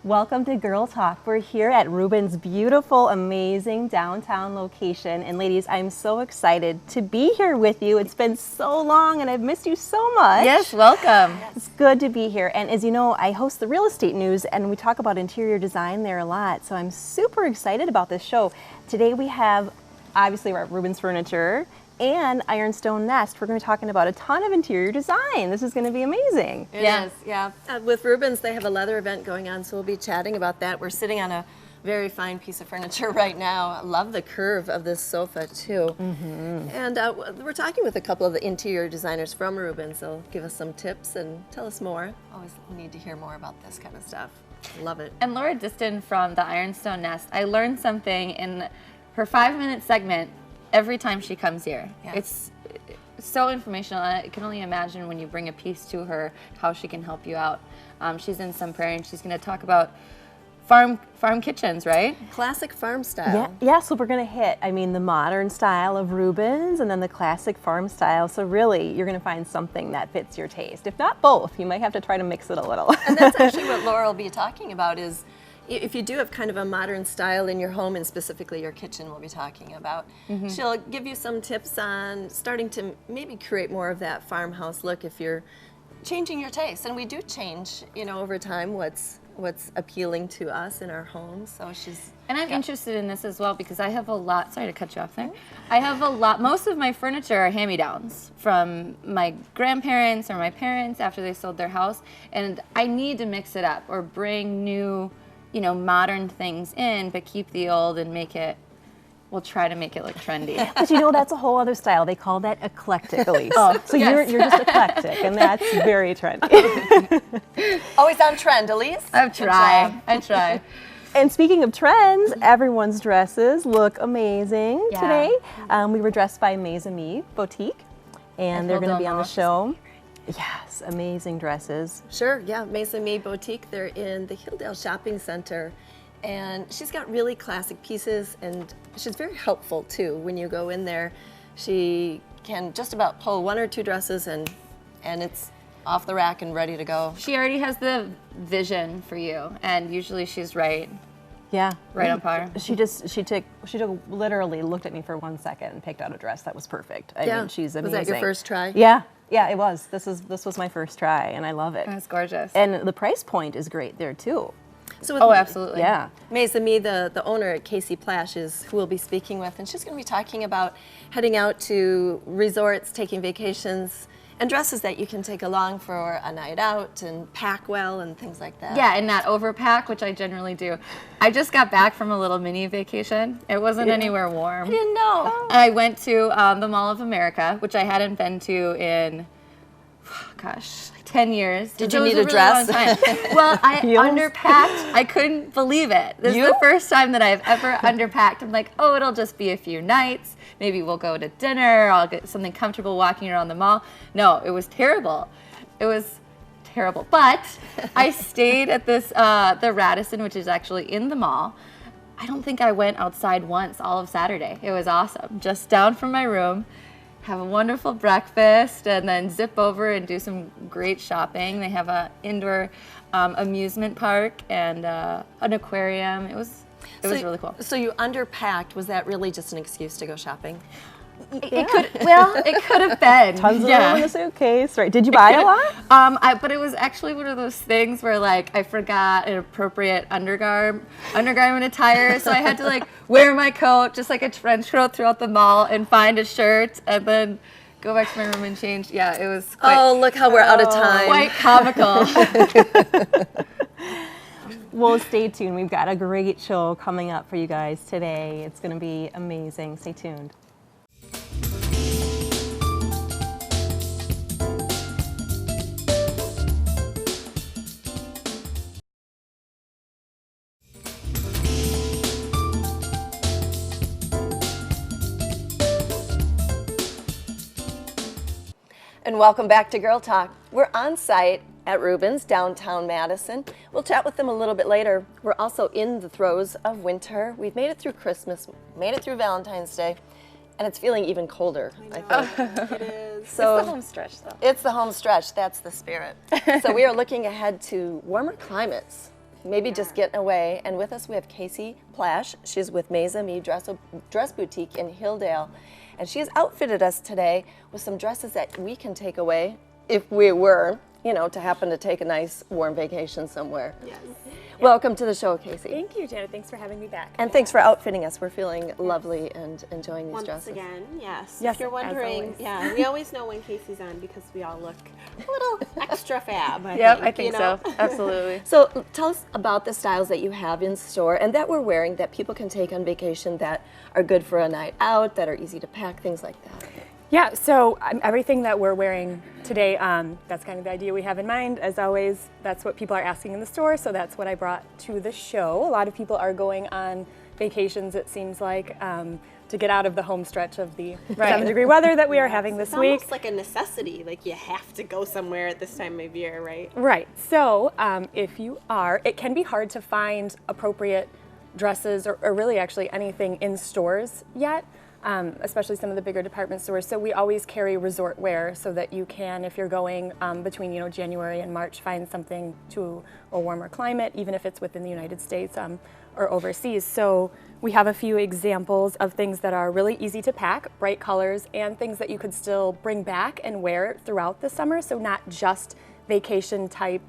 Welcome to Girl Talk. We're here at Ruben's beautiful, amazing downtown location. And ladies, I'm so excited to be here with you. It's been so long and I've missed you so much. Yes, welcome. It's good to be here. And as you know, I host the Real Estate News and we talk about interior design there a lot. So I'm super excited about this show. Today we have, obviously, we're at Ruben's Furniture and Ironstone Nest. We're going to be talking about a ton of interior design. This is going to be amazing. It is, yeah. With Ruben's, they have a leather event going on, so we'll be chatting about that. We're sitting on a very fine piece of furniture right now. I love the curve of this sofa, too. And we're talking with a couple of the interior designers from Ruben's. They'll give us some tips and tell us more. Always need to hear more about this kind of stuff. Love it. And Laura Diston from the Ironstone Nest, I learned something in her 5-minute segment every time she comes here. Yeah. It's so informational. I can only imagine when you bring a piece to her how she can help you out. She's in Sun Prairie and she's going to talk about farm kitchens, right? Classic farm style. Yeah, so we're going to hit, the modern style of Ruben's and then the classic farm style. So really, you're going to find something that fits your taste. If not both, you might have to try to mix it a little. And that's actually what Laura will be talking about is if you do have kind of a modern style in your home, and specifically your kitchen we'll be talking about, she'll give you some tips on starting to maybe create more of that farmhouse look if you're changing your taste. And we do change, over time what's appealing to us in our homes. So And I'm interested in this as well because I have a lot, sorry to cut you off there. I have a lot, most of my furniture are hand-me-downs from my grandparents or my parents after they sold their house. And I need to mix it up or bring new, modern things in, but keep the old and we'll try to make it look trendy. But that's a whole other style. They call that eclectic, Elise. So you're just eclectic, and that's very trendy. Always on trend, Elise. I try. And speaking of trends, everyone's dresses look amazing today. We were dressed by Mes Amis Boutique, and they're going to be on the show. Yes, amazing dresses. Sure, yeah, Mes Amis Boutique. They're in the Hilldale Shopping Center. And she's got really classic pieces, and she's very helpful too. When you go in there, she can just about pull one or two dresses and it's off the rack and ready to go. She already has the vision for you, and usually she's right. Yeah. Right on par. She literally looked at me for 1 second and picked out a dress that was perfect. I mean, she's amazing. Was that your first try? Yeah, it was. This was my first try, and I love it. That's gorgeous. And the price point is great there too. So absolutely. Yeah. Mes Amis, the owner at Casey Plash, is who we'll be speaking with, and she's going to be talking about heading out to resorts, taking vacations, and dresses that you can take along for a night out and pack well and things like that. Yeah, and not overpack, which I generally do. I just got back from a little mini vacation. It wasn't anywhere warm. I didn't know. I went to the Mall of America, which I hadn't been to in, 10 years. Did you need a dress? Well, I underpacked. I couldn't believe it. This is the first time that I've ever underpacked. I'm like, it'll just be a few nights. Maybe we'll go to dinner. I'll get something comfortable walking around the mall. No, it was terrible. It was terrible. But I stayed at this, the Radisson, which is actually in the mall. I don't think I went outside once all of Saturday. It was awesome. Just down from my room, have a wonderful breakfast, and then zip over and do some great shopping. They have an indoor amusement park and an aquarium. It was really cool. So you underpacked. Was that really just an excuse to go shopping? It could have been. Tons of room in the suitcase, right? Did you buy a lot? But it was actually one of those things where I forgot an appropriate undergarment attire, so I had to wear my coat just like a trench coat throughout the mall and find a shirt and then go back to my room and change. Yeah, it was quite, look how we're out of time. Quite comical. Well, stay tuned. We've got a great show coming up for you guys today. It's going to be amazing. Stay tuned. And welcome back to Girl Talk. We're on site at Ruben's, downtown Madison. We'll chat with them a little bit later. We're also in the throes of winter. We've made it through Christmas, made it through Valentine's Day, and it's feeling even colder, I think. It is. So it's the home stretch, though. It's the home stretch. That's the spirit. So we are looking ahead to warmer climates maybe just getting away. And with us we have Casey Plash. She's with Mesa Me Dress Boutique in Hilldale. And she has outfitted us today with some dresses that we can take away if we were, you know, to happen to take a nice warm vacation somewhere. Yes. Welcome to the show, Casey. Thank you, Janet. Thanks for having me back. And thanks for outfitting us. We're feeling lovely and enjoying these Once dresses. again, yes. Yes, If you're as wondering, always. yeah, we always know when Casey's on because we all look a little extra fab. I think you know? so. Absolutely. So tell us about the styles that you have in store and that we're wearing that people can take on vacation that are good for a night out, that are easy to pack, things like that. Yeah, so everything that we're wearing today, that's kind of the idea we have in mind. As always, that's what people are asking in the store, so that's what I brought to the show. A lot of people are going on vacations, it seems like, to get out of the home stretch of the 7-degree weather that we are having this week. It's almost like a necessity, like you have to go somewhere at this time of year, right? Right, so if you are, it can be hard to find appropriate dresses or really actually anything in stores yet. Especially some of the bigger department stores. So we always carry resort wear so that you can, if you're going between January and March, find something to a warmer climate, even if it's within the United States or overseas. So we have a few examples of things that are really easy to pack, bright colors, and things that you could still bring back and wear throughout the summer. So not just vacation type,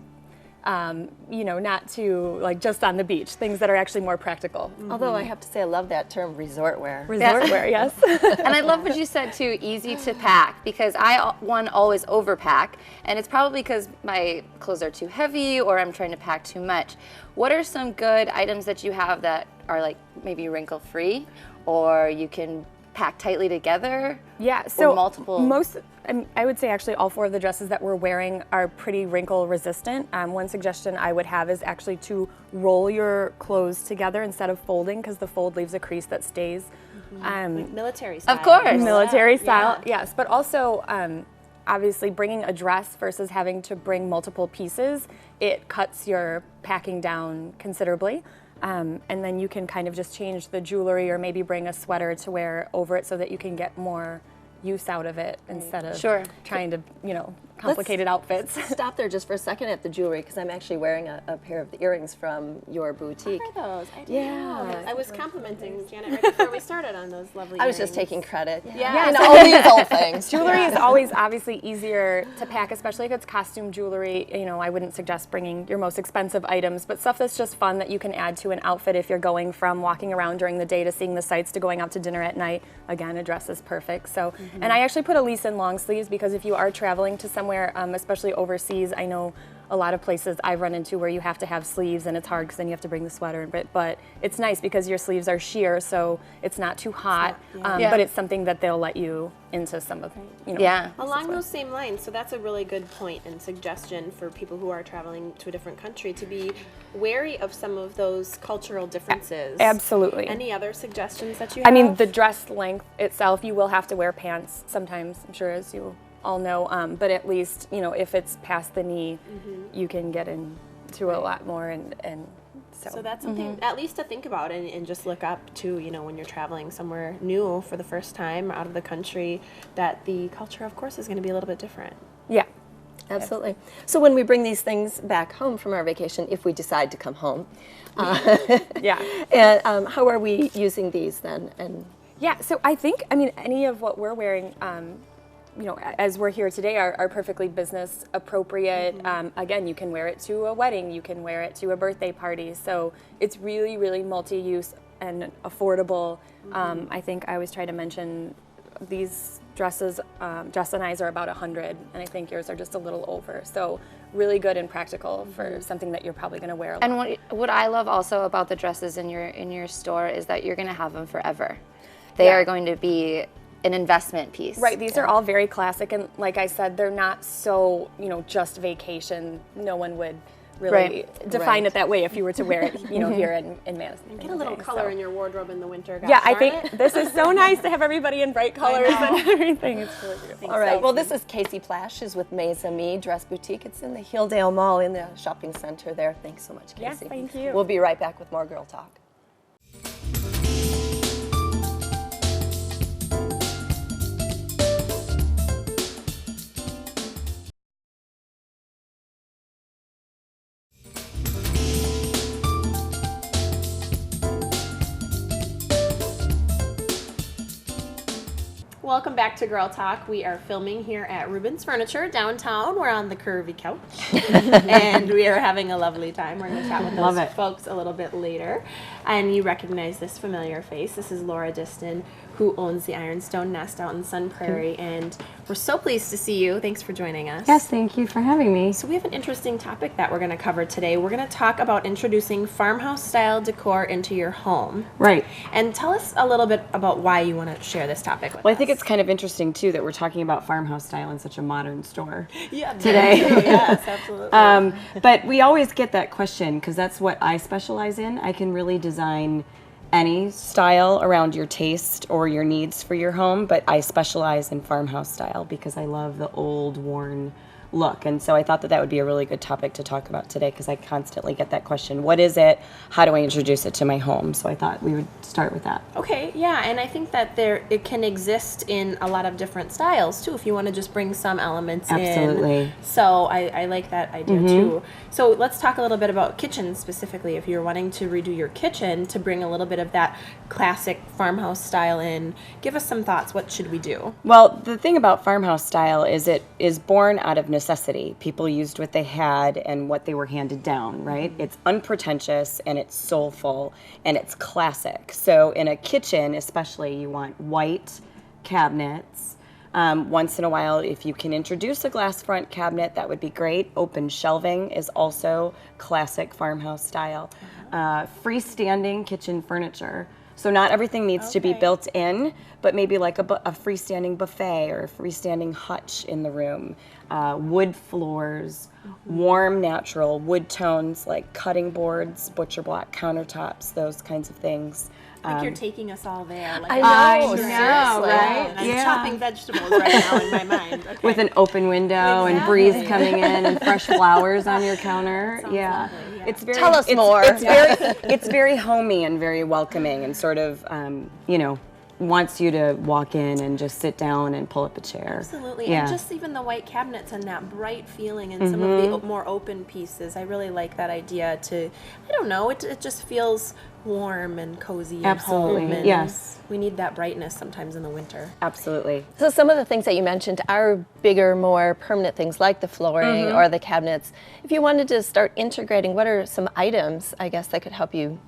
not to like just on the beach, things that are actually more practical. Although I have to say I love that term, resort wear. Resort wear, yes. And I love what you said too, easy to pack, because I always overpack, and it's probably because my clothes are too heavy or I'm trying to pack too much. What are some good items that you have that are like maybe wrinkle free, or you can pack tightly together? Yeah, so multiple. I would say actually all 4 of the dresses that we're wearing are pretty wrinkle resistant. One suggestion I would have is actually to roll your clothes together instead of folding, because the fold leaves a crease that stays. Like military style. Of course. Military style, yes. But also, obviously bringing a dress versus having to bring multiple pieces, it cuts your packing down considerably. And then you can kind of just change the jewelry or maybe bring a sweater to wear over it so that you can get more use out of it instead of trying to, complicated outfits. Stop there just for a second at the jewelry, because I'm actually wearing a pair of the earrings from your boutique. What are those? I didn't Yeah. know. I was complimenting Janet right before we started on those lovely I was just earrings. taking credit. Yeah. And all these old things. Jewelry is always obviously easier to pack, especially if it's costume jewelry. I wouldn't suggest bringing your most expensive items, but stuff that's just fun that you can add to an outfit if you're going from walking around during the day to seeing the sights to going out to dinner at night. Again, a dress is perfect. So, and I actually put a lease in long sleeves because if you are traveling to somewhere, especially overseas, I know a lot of places I've run into where you have to have sleeves and it's hard because then you have to bring the sweater, but it's nice because your sleeves are sheer, so it's not too hot, but it's something that they'll let you into some of, Along those same lines, so that's a really good point and suggestion for people who are traveling to a different country to be wary of some of those cultural differences. Absolutely. Any other suggestions that you have? I mean, the dress length itself, you will have to wear pants sometimes, I'm sure, as you all know, but at least, if it's past the knee, you can get into a lot more, and so that's something at least to think about and just look up to, when you're traveling somewhere new for the first time out of the country, that the culture, of course, is going to be a little bit different. Yeah. Absolutely. So when we bring these things back home from our vacation, if we decide to come home, and how are we using these then? And yeah, so I think, any of what we're wearing, as we're here today, are perfectly business appropriate. Again, you can wear it to a wedding, you can wear it to a birthday party. So it's really, really multi-use and affordable. I think I always try to mention these dresses, Jess and I's are about 100, and I think yours are just a little over. So really good and practical for something that you're probably going to wear a lot. And what I love also about the dresses in your store is that you're going to have them forever. They are going to be an investment piece. Right, these are all very classic, and like I said, they're not so, just vacation. No one would really define it that way if you were to wear it, here in Madison. Get a little color in your wardrobe in the winter, guys. Yeah, I think this is so nice to have everybody in bright colors and everything. It's really beautiful. all right, well, this is Casey Plash. She's with Mesa Me Dress Boutique. It's in the Hilldale Mall in the shopping center there. Thanks so much, Casey. Yes, thank you. We'll be right back with more Girl Talk. welcome back to Girl Talk. We are filming here at Rubens Furniture downtown. We're on the curvy couch, and we are having a lovely time. We're going to chat with those folks a little bit later. And you recognize this familiar face. This is Laura Diston, who owns the Ironstone Nest out in Sun Prairie, and we're so pleased to see you. Thanks for joining us. Yes, thank you for having me. So we have an interesting topic that we're going to cover today. We're going to talk about introducing farmhouse-style decor into your home. Right. And tell us a little bit about why you want to share this topic with us. Well, I think it's kind of interesting, too, that we're talking about farmhouse style in such a modern store yeah, today. Yes, absolutely. But we always get that question because that's what I specialize in. I can really design any style around your taste or your needs for your home, but I specialize in farmhouse style because I love the old, worn look. And so I thought that that would be a really good topic to talk about today because I constantly get that question, what is it? How do I introduce it to my home? So I thought we would start with that. Okay, yeah, and I think that it can exist in a lot of different styles too if you want to just bring some elements in. Absolutely. So I like that idea too. So let's talk a little bit about kitchens specifically. If you're wanting to redo your kitchen to bring a little bit of that classic farmhouse style in, give us some thoughts. What should we do? Well, the thing about farmhouse style is it is born out of necessity. People used what they had and what they were handed down, right? It's unpretentious and it's soulful and it's classic. So in a kitchen especially, you want white cabinets. Once in a while, if you can introduce a glass front cabinet, that would be great. Open shelving is also classic farmhouse style. Freestanding kitchen furniture. So not everything needs to be built in, but maybe like a freestanding buffet or a freestanding hutch in the room. Wood floors, warm natural wood tones like cutting boards, butcher block countertops, those kinds of things. I think you're taking us all there. Like I know, seriously. right? I'm Yeah. chopping vegetables right now in my mind. Okay. With an open window and breeze coming in and fresh flowers on your counter. Yeah. lovely, yeah. It's very, Tell us more. It's very homey and very welcoming and sort of, wants you to walk in and just sit down and pull up a chair. Absolutely, Yeah. and just even the white cabinets and that bright feeling and some of the more open pieces. I really like that idea to, I don't know, it just feels warm and cozy and Absolutely, home. And yes. we need that brightness sometimes in the winter. Absolutely. So some of the things that you mentioned are bigger, more permanent things like the flooring or the cabinets. If you wanted to start integrating, what are some items, I guess, that could help you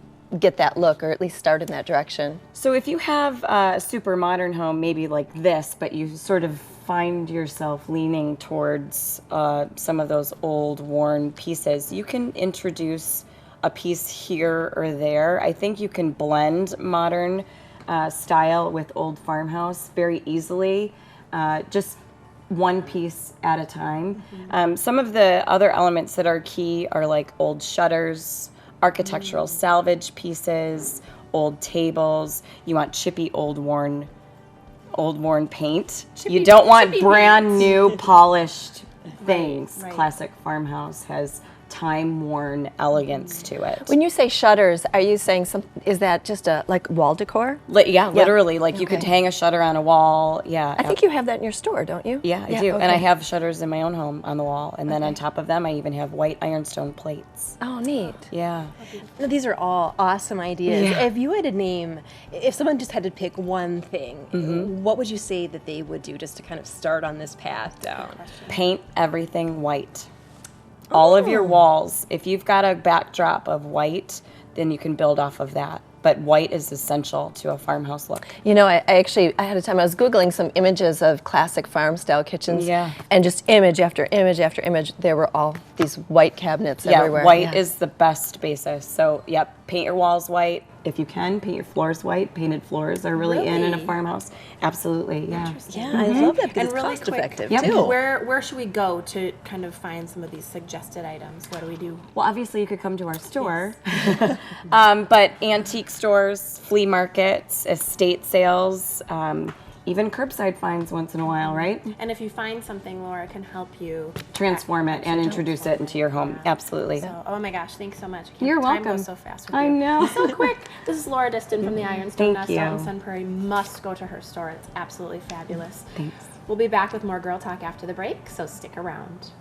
get that look or at least start in that direction? So if you have a super modern home, maybe like this, but you sort of find yourself leaning towards some of those old worn pieces, you can introduce a piece here or there. I think you can blend modern style with old farmhouse very easily, just one piece at a time. Some of the other elements that are key are like old shutters, architectural salvage pieces, old tables. You want chippy, old worn paint. You don't want brand new polished things. right. Classic farmhouse has time-worn elegance to it. When you say shutters, are you saying is that just a like wall decor? Yeah, literally. Like you could hang a shutter on a wall. Yeah. I think you have that in your store, don't you? Yeah, I do. And I have shutters in my own home on the wall. And then on top of them, I even have white ironstone plates. Oh, neat. Yeah. Now, these are all awesome ideas. If you had to name, if someone just had to pick one thing, what would you say that they would do just to kind of start on this path down? Paint everything white. All of your walls, if you've got a backdrop of white, then you can build off of that. But white is essential to a farmhouse look. You know, I had a time, I was Googling some images of classic farm style kitchens. Yeah. And just image after image after image, there were all these white cabinets everywhere. Yeah, white is the best basis. So, yep, paint your walls white. If you can, paint your floors white. Painted floors are really in a farmhouse. Absolutely, yeah. Yeah, I love that because And it's really cost quick, effective Yep. too. Where should we go to kind of find some of these suggested items? What do we do? Well, obviously you could come to our store, but antique stores, flea markets, estate sales, even curbside finds once in a while, right? And if you find something, Laura can help you Transform it and introduce it into your home. Absolutely. So, oh my gosh, thanks so much. You're Time welcome. goes so fast with I you. know. So quick. This is Laura Diston from the Ironstone Thank Nest out in you. Sun Prairie. Must go to her store. It's absolutely fabulous. Thanks. We'll be back with more Girl Talk after the break, so stick around.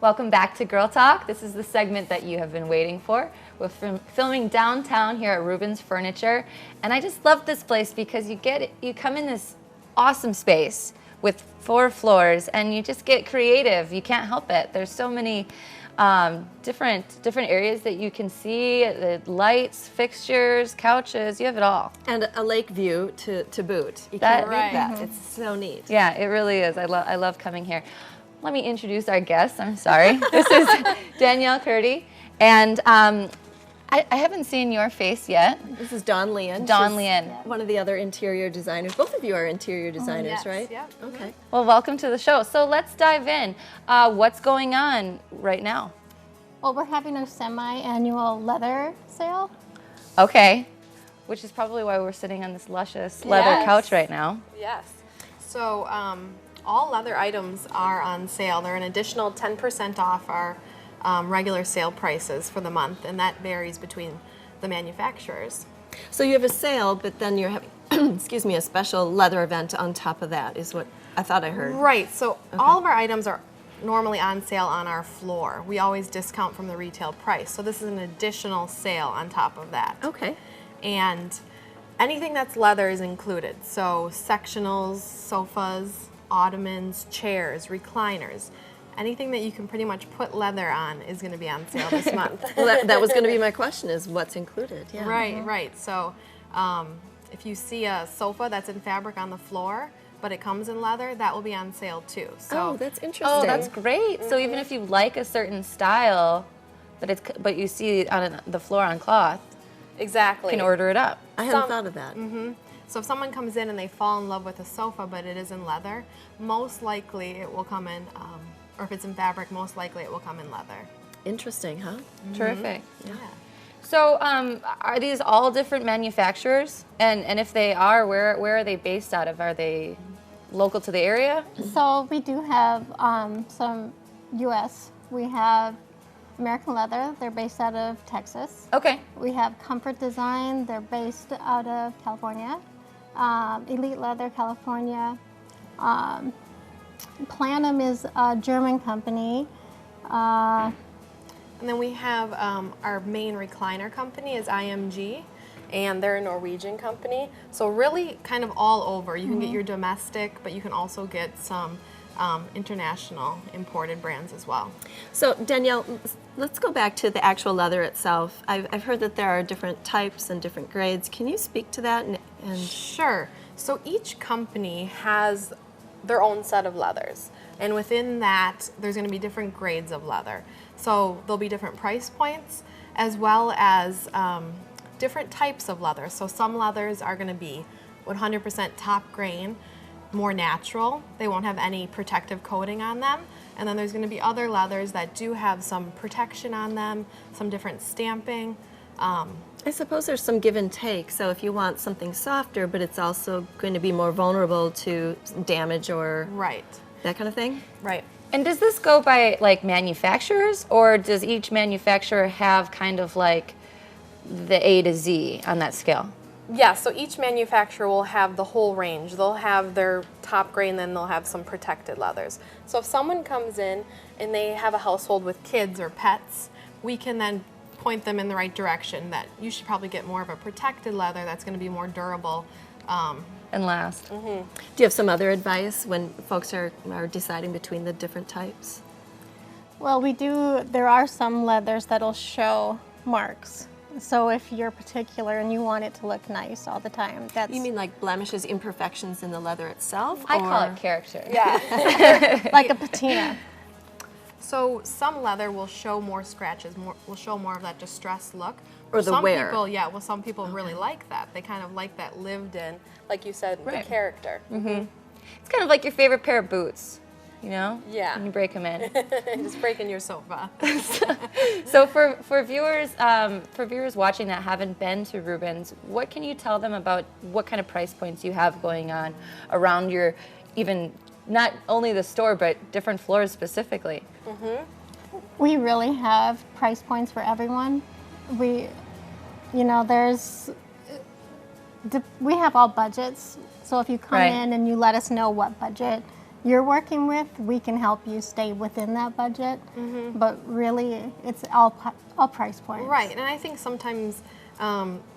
Welcome back to Girl Talk. This is the segment that you have been waiting for. We're filming downtown here at Rubens Furniture, and I just love this place because you come in this awesome space with 4 floors, and you just get creative. You can't help it. There's so many different areas that you can see, the lights, fixtures, couches, you have it all. And a lake view to boot. You can't beat that. It's so neat. Yeah, it really is. I love coming here. Let me introduce our guest. I'm sorry. This is Danielle Curdy, and I haven't seen your face yet. This is Dawn Leon. Dawn She's Leon. one of the other interior designers. Both of you are interior designers, yes, right? yeah. Okay. Well, welcome to the show. So let's dive in. What's going on right now? Well, we're having our semi-annual leather sale. Okay, which is probably why we're sitting on this luscious leather couch right now. Yes. So all leather items are on sale. They're an additional 10% off our regular sale prices for the month, and that varies between the manufacturers. So you have a sale, but then you're having, excuse me, a special leather event on top of that is what I thought I heard. Right. So all of our items are normally on sale on our floor. We always discount from the retail price. So this is an additional sale on top of that. Okay. And anything that's leather is included. So sectionals, sofas, ottomans, chairs, recliners. Anything that you can pretty much put leather on is going to be on sale this month. Well, that was going to be my question, is what's included. Yeah. Right, right. So if you see a sofa that's in fabric on the floor, but it comes in leather, that will be on sale too. So Oh, that's interesting. Oh, that's great. So even if you like a certain style, but you see it on the floor on cloth, exactly. you can order it up. I hadn't thought of that. So if someone comes in and they fall in love with a sofa, but it is in leather, most likely it will come in, or if it's in fabric, most likely it will come in leather. Interesting, huh? Terrific. Yeah. So are these all different manufacturers? And if they are, where are they based out of? Are they local to the area? So we do have some U.S. We have American Leather. They're based out of Texas. Okay. We have Comfort Design. They're based out of California. Elite Leather, California. Planum is a German company. And then we have our main recliner company is IMG, and they're a Norwegian company. So really kind of all over. You can get your domestic, but you can also get some international imported brands as well. So Danielle, let's go back to the actual leather itself. I've heard that there are different types and different grades. Can you speak to that? And Sure. So each company has their own set of leathers, and within that there's going to be different grades of leather. So there'll be different price points as well as different types of leather. So some leathers are going to be 100% top grain, more natural. They won't have any protective coating on them. And then there's going to be other leathers that do have some protection on them, some different stamping. I suppose there's some give and take. So if you want something softer, but it's also going to be more vulnerable to damage or Right, that kind of thing? right. And does this go by like manufacturers, or does each manufacturer have kind of like the A to Z on that scale? Yeah, so each manufacturer will have the whole range. They'll have their top grain, then they'll have some protected leathers. So if someone comes in and they have a household with kids or pets, we can then point them in the right direction that you should probably get more of a protected leather that's going to be more durable. And last. Do you have some other advice when folks are deciding between the different types? Well, there are some leathers that'll show marks. So if you're particular and you want it to look nice all the time, that's... You mean like blemishes, imperfections in the leather itself? I call it character. Yeah. like a patina. So some leather will show more scratches, will show more of that distressed look. Or the some wear. People, yeah, well, some people really like that. They kind of like that lived in, like you said, the character. It's kind of like your favorite pair of boots, you know? Yeah. When you break them in. Just breaking your sofa. So for viewers watching that haven't been to Rubens, what can you tell them about what kind of price points you have going on around your, even not only the store, but different floors specifically? We really have price points for everyone. We have all budgets. So if you come Right. in and you let us know what budget you're working with, we can help you stay within that budget. But really, it's all price points. Right, and I think sometimes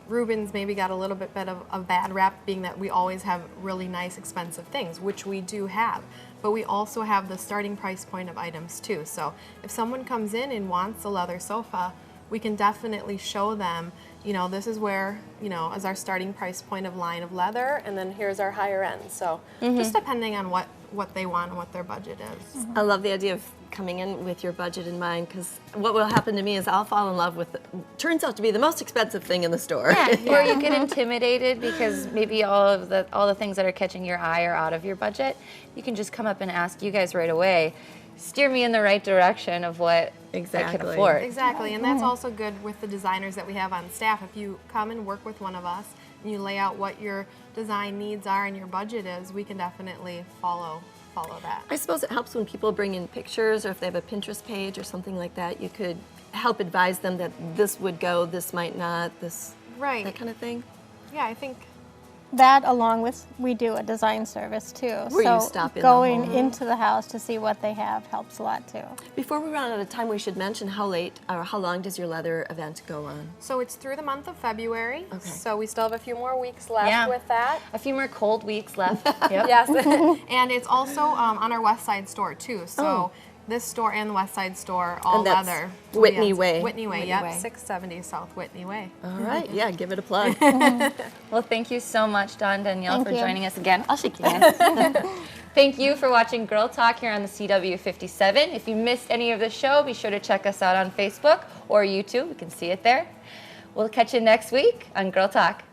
Rubens maybe got a little bit of a bad rap, being that we always have really nice, expensive things, which we do have. But we also have the starting price point of items too. So if someone comes in and wants a leather sofa, we can definitely show them, you know, this is where, you know, is our starting price point of line of leather, and then here's our higher end. So just depending on what they want and what their budget is. I love the idea of coming in with your budget in mind, because what will happen to me is I'll fall in love with turns out to be the most expensive thing in the store. Or you get intimidated because maybe all the things that are catching your eye are out of your budget. You can just come up and ask you guys right away, steer me in the right direction of what I can afford. Exactly, and that's also good with the designers that we have on staff. If you come and work with one of us and you lay out what your design needs are and your budget is, we can definitely follow that. I suppose it helps when people bring in pictures, or if they have a Pinterest page or something like that, you could help advise them that this would go, this might not, this, Right. that kind of thing. Yeah, I think That, along with, we do a design service too. Where so you stop in the going home. into the house to see what they have helps a lot too. Before we run out of time, we should mention how late or how long does your leather event go on? so. It's through the month of February, Okay. so we still have a few more weeks left Yeah. with that. A few more cold weeks left. Yep. Yes, and it's also on our West Side store too. So this store and the West Side store, all And that's leather. Whitney Way. Whitney Way, Whitney yep, Way. 670 South Whitney Way. All right, yeah, give it a plug. Well, thank you so much, Dawn Danielle, Thank for you. joining us again. I'll shake your hand. Thank you for watching Girl Talk here on the CW57. If you missed any of the show, be sure to check us out on Facebook or YouTube. We can see it there. We'll catch you next week on Girl Talk.